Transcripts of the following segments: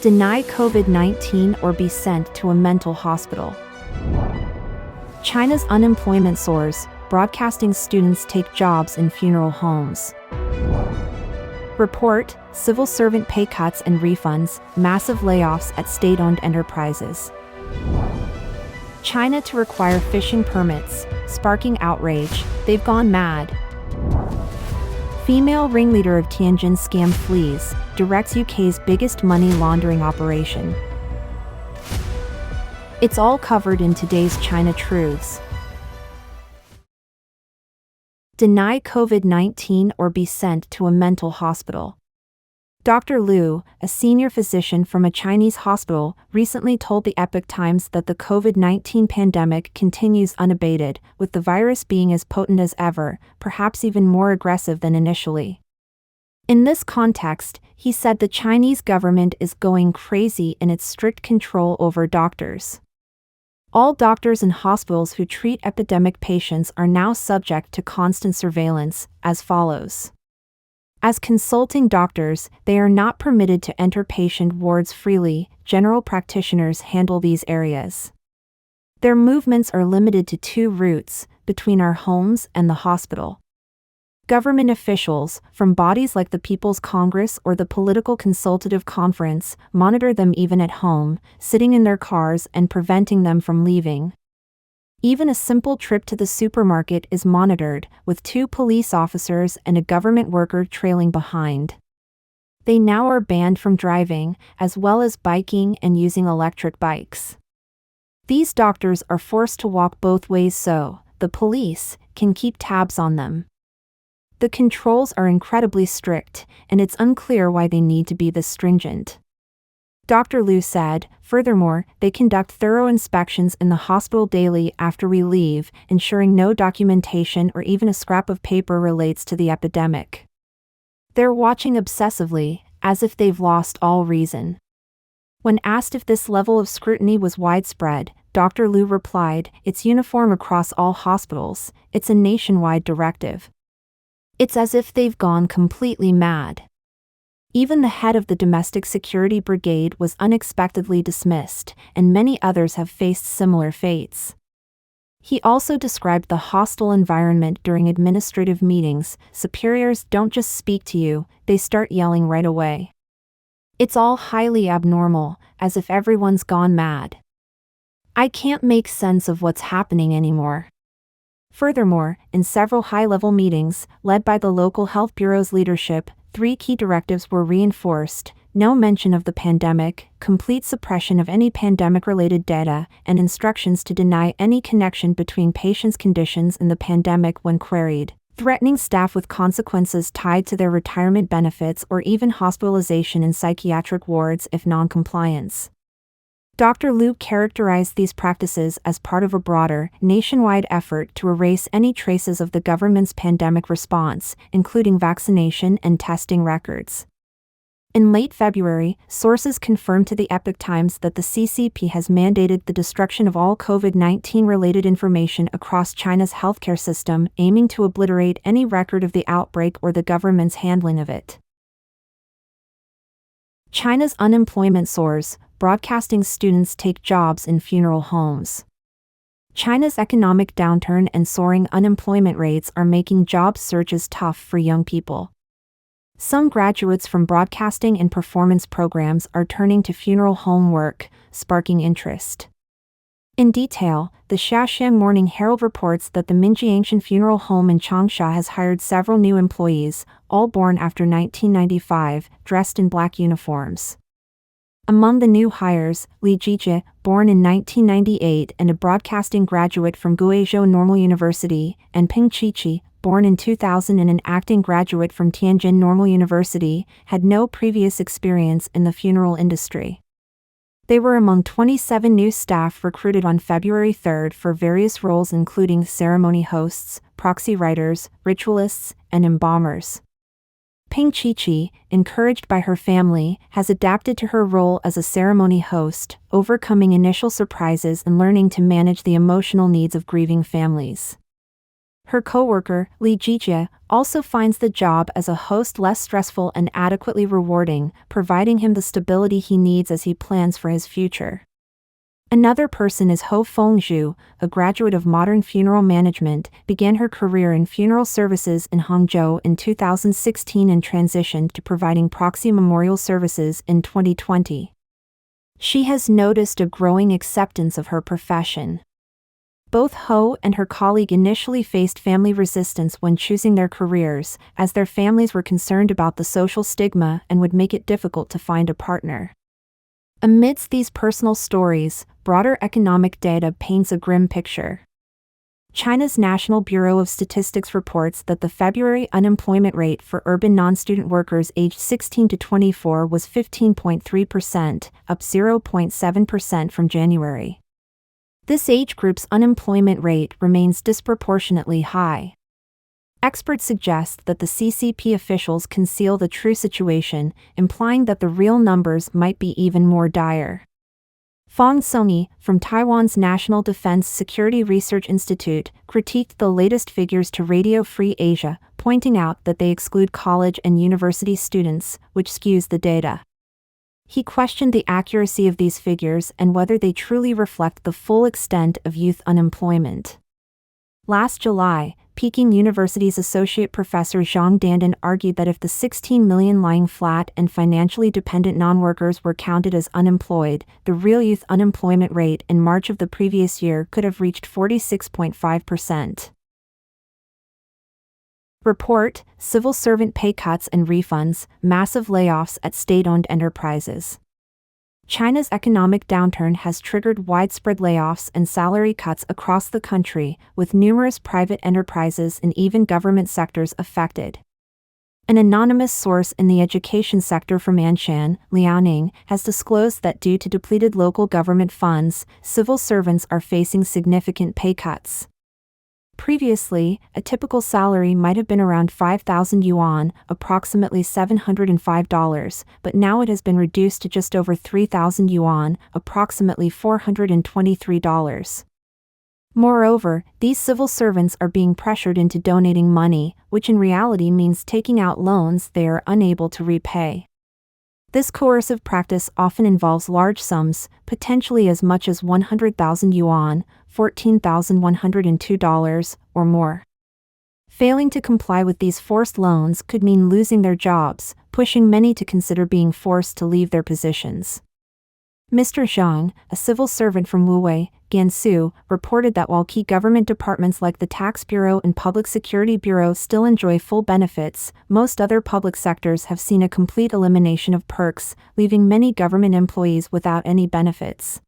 Deny COVID-19 or be sent to a mental hospital. China's unemployment soars, broadcasting students take jobs in funeral homes. Report, civil servant pay cuts and refunds, massive layoffs at state-owned enterprises. China to require fishing permits, sparking outrage, they've gone mad. Female ringleader of Tianjin scam flees, directs UK's biggest money laundering operation. It's all covered in today's China Truths. Deny COVID-19 or be sent to a mental hospital. Dr. Liu, a senior physician from a Chinese hospital, recently told the Epoch Times that the COVID-19 pandemic continues unabated, with the virus being as potent as ever, perhaps even more aggressive than initially. In this context, he said the Chinese government is going crazy in its strict control over doctors. All doctors and hospitals who treat epidemic patients are now subject to constant surveillance, as follows. As consulting doctors, they are not permitted to enter patient wards freely. General practitioners handle these areas. Their movements are limited to 2 routes, between our homes and the hospital. Government officials, from bodies like the People's Congress or the Political Consultative Conference, monitor them even at home, sitting in their cars and preventing them from leaving. Even a simple trip to the supermarket is monitored, with 2 police officers and a government worker trailing behind. They now are banned from driving, as well as biking and using electric bikes. These doctors are forced to walk both ways so the police can keep tabs on them. The controls are incredibly strict, and it's unclear why they need to be this stringent. Dr. Liu said, furthermore, they conduct thorough inspections in the hospital daily after we leave, ensuring no documentation or even a scrap of paper relates to the epidemic. They're watching obsessively, as if they've lost all reason. When asked if this level of scrutiny was widespread, Dr. Liu replied, "It's uniform across all hospitals, it's a nationwide directive. It's as if they've gone completely mad." Even the head of the Domestic Security Brigade was unexpectedly dismissed, and many others have faced similar fates. He also described the hostile environment during administrative meetings. Superiors don't just speak to you, they start yelling right away. It's all highly abnormal, as if everyone's gone mad. I can't make sense of what's happening anymore. Furthermore, in several high-level meetings, led by the local health bureau's leadership, 3 key directives were reinforced: no mention of the pandemic, complete suppression of any pandemic-related data, and instructions to deny any connection between patients' conditions and the pandemic when queried, threatening staff with consequences tied to their retirement benefits or even hospitalization in psychiatric wards if non-compliance. Dr. Liu characterized these practices as part of a broader, nationwide effort to erase any traces of the government's pandemic response, including vaccination and testing records. In late February, sources confirmed to the Epoch Times that the CCP has mandated the destruction of all COVID-19-related information across China's healthcare system, aiming to obliterate any record of the outbreak or the government's handling of it. China's unemployment soars, broadcasting students take jobs in funeral homes. China's economic downturn and soaring unemployment rates are making job searches tough for young people. Some graduates from broadcasting and performance programs are turning to funeral home work, sparking interest. In detail, the Shaoxiang Morning Herald reports that the Minjiangshan Funeral Home in Changsha has hired several new employees, all born after 1995, dressed in black uniforms. Among the new hires, Li Jijie, born in 1998 and a broadcasting graduate from Guizhou Normal University, and Ping Qiqi, born in 2000 and an acting graduate from Tianjin Normal University, had no previous experience in the funeral industry. They were among 27 new staff recruited on February 3 for various roles including ceremony hosts, proxy writers, ritualists, and embalmers. Ping Qiqi, encouraged by her family, has adapted to her role as a ceremony host, overcoming initial surprises and learning to manage the emotional needs of grieving families. Her coworker, Li Jijie, also finds the job as a host less stressful and adequately rewarding, providing him the stability he needs as he plans for his future. Another person is Ho Fengzhu, a graduate of modern funeral management, began her career in funeral services in Hangzhou in 2016 and transitioned to providing proxy memorial services in 2020. She has noticed a growing acceptance of her profession. Both Ho and her colleague initially faced family resistance when choosing their careers, as their families were concerned about the social stigma and would make it difficult to find a partner. Amidst these personal stories, broader economic data paints a grim picture. China's National Bureau of Statistics reports that the February unemployment rate for urban non-student workers aged 16 to 24 was 15.3%, up 0.7% from January. This age group's unemployment rate remains disproportionately high. Experts suggest that the CCP officials conceal the true situation, implying that the real numbers might be even more dire. Fang Songyi, from Taiwan's National Defense Security Research Institute, critiqued the latest figures to Radio Free Asia, pointing out that they exclude college and university students, which skews the data. He questioned the accuracy of these figures and whether they truly reflect the full extent of youth unemployment. Last July, Peking University's associate professor Zhang Dandan argued that if the 16 million lying flat and financially dependent non-workers were counted as unemployed, the real youth unemployment rate in March of the previous year could have reached 46.5%. Report: Civil servant pay cuts and refunds, massive layoffs at state-owned enterprises. China's economic downturn has triggered widespread layoffs and salary cuts across the country, with numerous private enterprises and even government sectors affected. An anonymous source in the education sector from Anshan, Liaoning, has disclosed that due to depleted local government funds, civil servants are facing significant pay cuts. Previously, a typical salary might have been around 5,000 yuan, approximately $705, but now it has been reduced to just over 3,000 yuan, approximately $423. Moreover, these civil servants are being pressured into donating money, which in reality means taking out loans they are unable to repay. This coercive practice often involves large sums, potentially as much as 100,000 yuan, $14,102, or more. Failing to comply with these forced loans could mean losing their jobs, pushing many to consider being forced to leave their positions. Mr. Zhang, a civil servant from Wuwei, Gansu, reported that while key government departments like the Tax Bureau and Public Security Bureau still enjoy full benefits, most other public sectors have seen a complete elimination of perks, leaving many government employees without any benefits.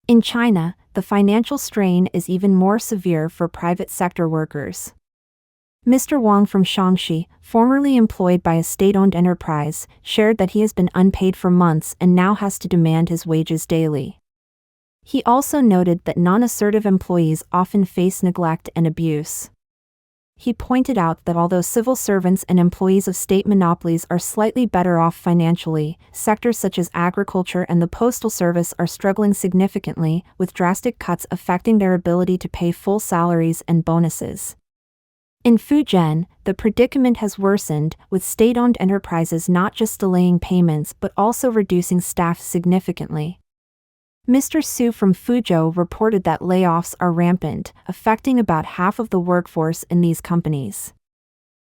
In China, the financial strain is even more severe for private sector workers. Mr. Wang from Shaanxi, formerly employed by a state-owned enterprise, shared that he has been unpaid for months and now has to demand his wages daily. He also noted that non-assertive employees often face neglect and abuse. He pointed out that although civil servants and employees of state monopolies are slightly better off financially, sectors such as agriculture and the postal service are struggling significantly, with drastic cuts affecting their ability to pay full salaries and bonuses. In Fujian, the predicament has worsened, with state-owned enterprises not just delaying payments but also reducing staff significantly. Mr. Su from Fuzhou reported that layoffs are rampant, affecting about half of the workforce in these companies.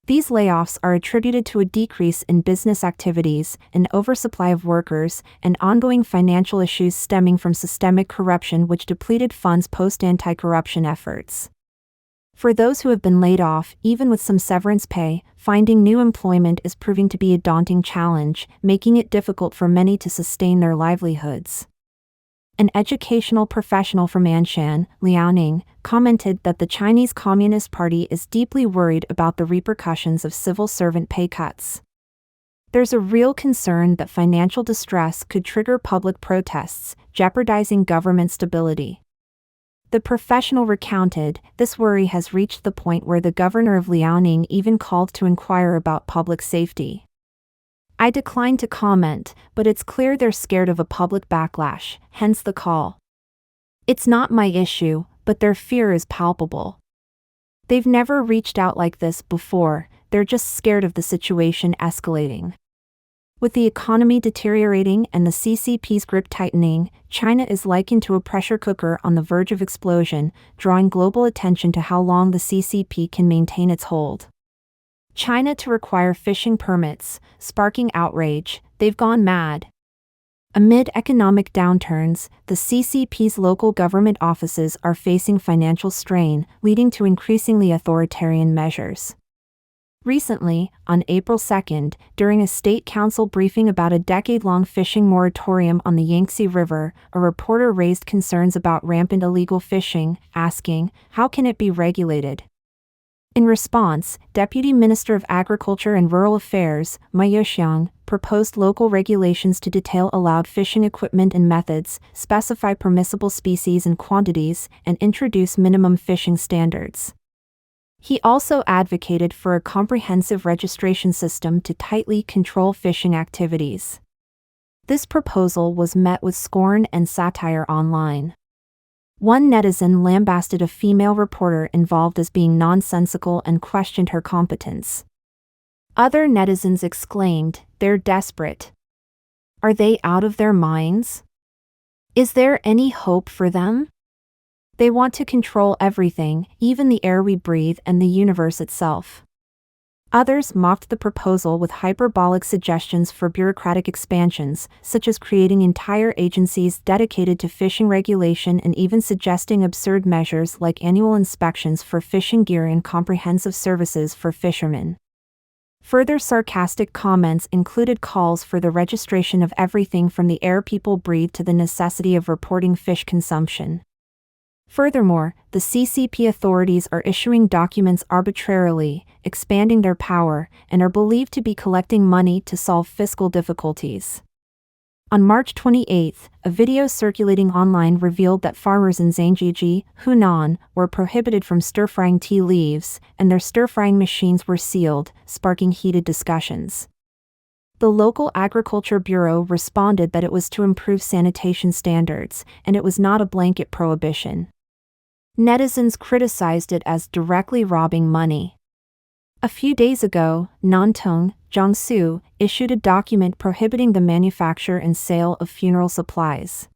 These layoffs are attributed to a decrease in business activities, an oversupply of workers, and ongoing financial issues stemming from systemic corruption which depleted funds post-anti-corruption efforts. For those who have been laid off, even with some severance pay, finding new employment is proving to be a daunting challenge, making it difficult for many to sustain their livelihoods. An educational professional from Anshan, Liaoning, commented that the Chinese Communist Party is deeply worried about the repercussions of civil servant pay cuts. There's a real concern that financial distress could trigger public protests, jeopardizing government stability. The professional recounted, this worry has reached the point where the governor of Liaoning even called to inquire about public safety. I declined to comment, but it's clear they're scared of a public backlash, hence the call. It's not my issue, but their fear is palpable. They've never reached out like this before, they're just scared of the situation escalating. With the economy deteriorating and the CCP's grip tightening, China is likened to a pressure cooker on the verge of explosion, drawing global attention to how long the CCP can maintain its hold. China to require fishing permits, sparking outrage, they've gone mad. Amid economic downturns, the CCP's local government offices are facing financial strain, leading to increasingly authoritarian measures. Recently, on April 2, during a state council briefing about a decade-long fishing moratorium on the Yangtze River, a reporter raised concerns about rampant illegal fishing, asking, how can it be regulated? In response, Deputy Minister of Agriculture and Rural Affairs, Ma Youxiang, proposed local regulations to detail allowed fishing equipment and methods, specify permissible species and quantities, and introduce minimum fishing standards. He also advocated for a comprehensive registration system to tightly control fishing activities. This proposal was met with scorn and satire online. One netizen lambasted a female reporter involved as being nonsensical and questioned her competence. Other netizens exclaimed, "They're desperate. Are they out of their minds? Is there any hope for them? They want to control everything, even the air we breathe and the universe itself." Others mocked the proposal with hyperbolic suggestions for bureaucratic expansions, such as creating entire agencies dedicated to fishing regulation and even suggesting absurd measures like annual inspections for fishing gear and comprehensive services for fishermen. Further sarcastic comments included calls for the registration of everything from the air people breathe to the necessity of reporting fish consumption. Furthermore, the CCP authorities are issuing documents arbitrarily, expanding their power, and are believed to be collecting money to solve fiscal difficulties. On March 28, a video circulating online revealed that farmers in Zhangjiajie, Hunan, were prohibited from stir-frying tea leaves, and their stir-frying machines were sealed, sparking heated discussions. The local agriculture bureau responded that it was to improve sanitation standards, and it was not a blanket prohibition. Netizens criticized it as directly robbing money. A few days ago, Nantong, Jiangsu, issued a document prohibiting the manufacture and sale of funeral supplies.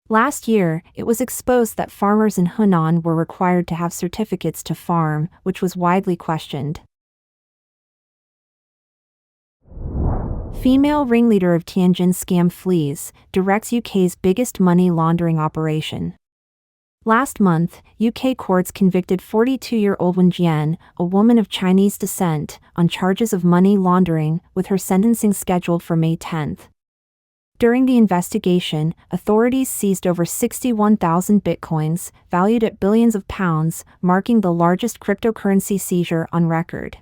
Last year, it was exposed that farmers in Hunan were required to have certificates to farm, which was widely questioned. Female ringleader of Tianjin scam flees, directs UK's biggest money laundering operation. Last month, UK courts convicted 42-year-old Wen Jian, a woman of Chinese descent, on charges of money laundering, with her sentencing scheduled for May 10. During the investigation, authorities seized over 61,000 bitcoins, valued at billions of pounds, marking the largest cryptocurrency seizure on record.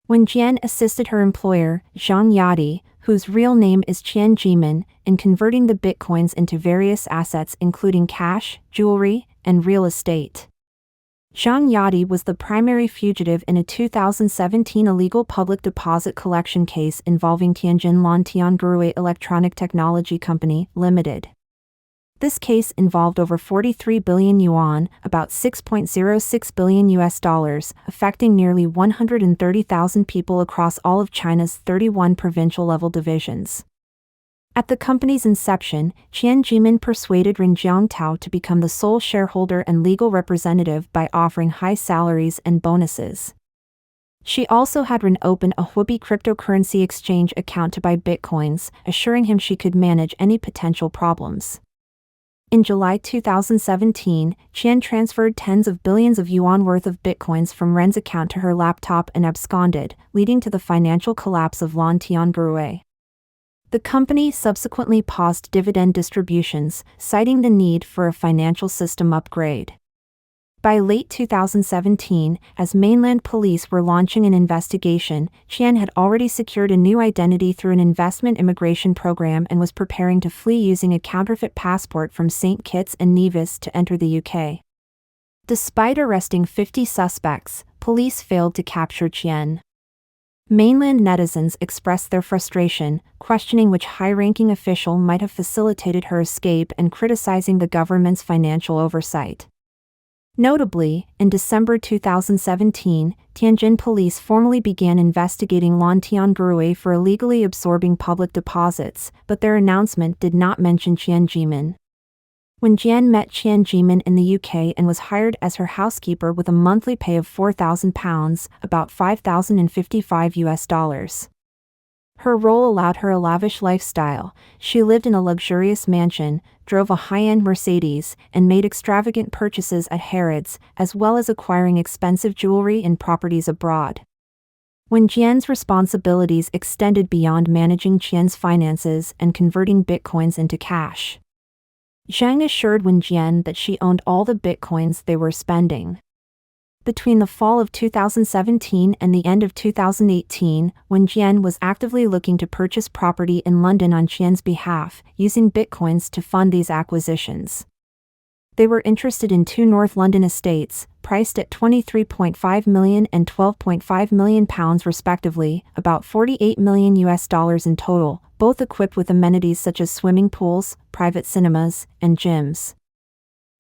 Wen Jian assisted her employer, Zhang Yadi, whose real name is Qian Jimin, in converting the bitcoins into various assets including cash, jewelry, and real estate. Zhang Yadi was the primary fugitive in a 2017 illegal public deposit collection case involving Tianjin Laundering Electronic Technology Company, Limited. This case involved over 43 billion yuan, about $6.06 billion, affecting nearly 130,000 people across all of China's 31 provincial-level divisions. At the company's inception, Qian Jimin persuaded Ren Jiangtao to become the sole shareholder and legal representative by offering high salaries and bonuses. She also had Ren open a Huobi cryptocurrency exchange account to buy bitcoins, assuring him she could manage any potential problems. In July 2017, Qian transferred tens of billions of yuan worth of bitcoins from Ren's account to her laptop and absconded, leading to the financial collapse of Laundering. The company subsequently paused dividend distributions, citing the need for a financial system upgrade. By late 2017, as mainland police were launching an investigation, Qian had already secured a new identity through an investment immigration program and was preparing to flee using a counterfeit passport from St. Kitts and Nevis to enter the UK. Despite arresting 50 suspects, police failed to capture Qian. Mainland netizens expressed their frustration, questioning which high-ranking official might have facilitated her escape and criticizing the government's financial oversight. Notably, in December 2017, Tianjin police formally began investigating Laundering for illegally absorbing public deposits, but their announcement did not mention Tianjin. When Jian met Tianjin in the UK and was hired as her housekeeper with a monthly pay of £4,000, about $5,055. Her role allowed her a lavish lifestyle. She lived in a luxurious mansion, drove a high-end Mercedes, and made extravagant purchases at Harrods, as well as acquiring expensive jewelry and properties abroad. When Jian's responsibilities extended beyond managing Qian's finances and converting bitcoins into cash, Zhang assured Wen Jian that she owned all the bitcoins they were spending. Between the fall of 2017 and the end of 2018, Wen Jian was actively looking to purchase property in London on Qian's behalf, using bitcoins to fund these acquisitions. They were interested in 2 North London estates, priced at £23.5 million and £12.5 million respectively, about $48 million in total, both equipped with amenities such as swimming pools, private cinemas, and gyms.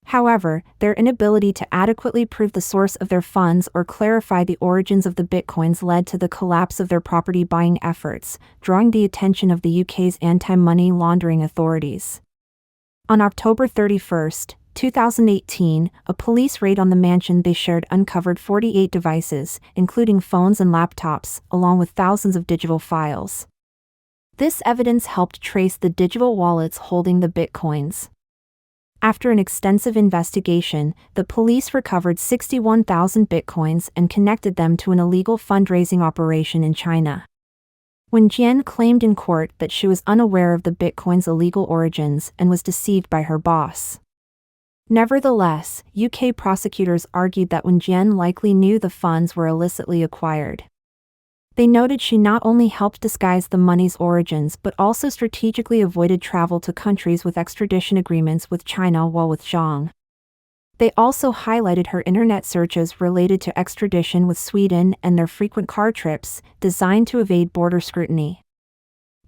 However, their inability to adequately prove the source of their funds or clarify the origins of the bitcoins led to the collapse of their property buying efforts, drawing the attention of the UK's anti-money laundering authorities. On October 31, 2018, a police raid on the mansion they shared uncovered 48 devices, including phones and laptops, along with thousands of digital files. This evidence helped trace the digital wallets holding the bitcoins. After an extensive investigation, the police recovered 61,000 bitcoins and connected them to an illegal fundraising operation in China. Wen Jian claimed in court that she was unaware of the bitcoin's illegal origins and was deceived by her boss. Nevertheless, UK prosecutors argued that Wen Jian likely knew the funds were illicitly acquired. They noted she not only helped disguise the money's origins but also strategically avoided travel to countries with extradition agreements with China while with Zhang. They also highlighted her internet searches related to extradition with Sweden and their frequent car trips, designed to evade border scrutiny.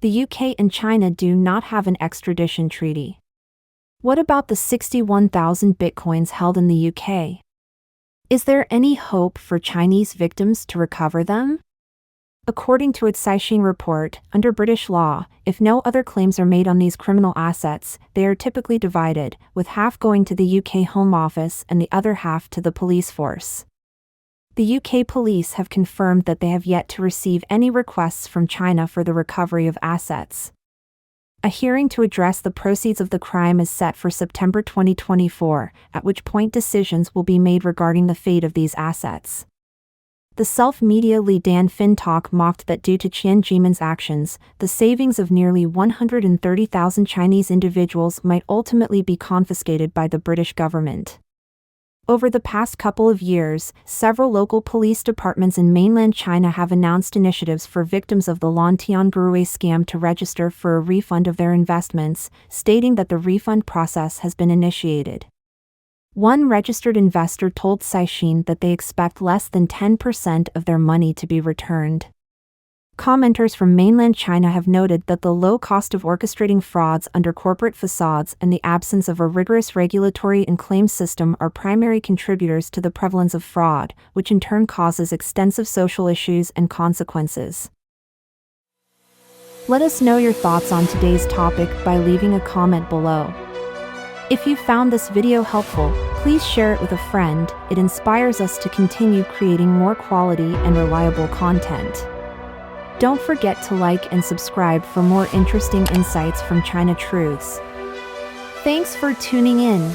The UK and China do not have an extradition treaty. What about the 61,000 bitcoins held in the UK? Is there any hope for Chinese victims to recover them? According to its Caixin report, under British law, if no other claims are made on these criminal assets, they are typically divided, with half going to the UK Home Office and the other half to the police force. The UK police have confirmed that they have yet to receive any requests from China for the recovery of assets. A hearing to address the proceeds of the crime is set for September 2024, at which point decisions will be made regarding the fate of these assets. The self-media Li Dan FinTalk mocked that due to Tianjimen's actions, the savings of nearly 130,000 Chinese individuals might ultimately be confiscated by the British government. Over the past couple of years, several local police departments in mainland China have announced initiatives for victims of the Laundering scam to register for a refund of their investments, stating that the refund process has been initiated. One registered investor told Caixin that they expect less than 10% of their money to be returned. Commenters from mainland China have noted that the low cost of orchestrating frauds under corporate facades and the absence of a rigorous regulatory and claims system are primary contributors to the prevalence of fraud, which in turn causes extensive social issues and consequences. Let us know your thoughts on today's topic by leaving a comment below. If you found this video helpful, please share it with a friend. It inspires us to continue creating more quality and reliable content. Don't forget to like and subscribe for more interesting insights from China Truths. Thanks for tuning in.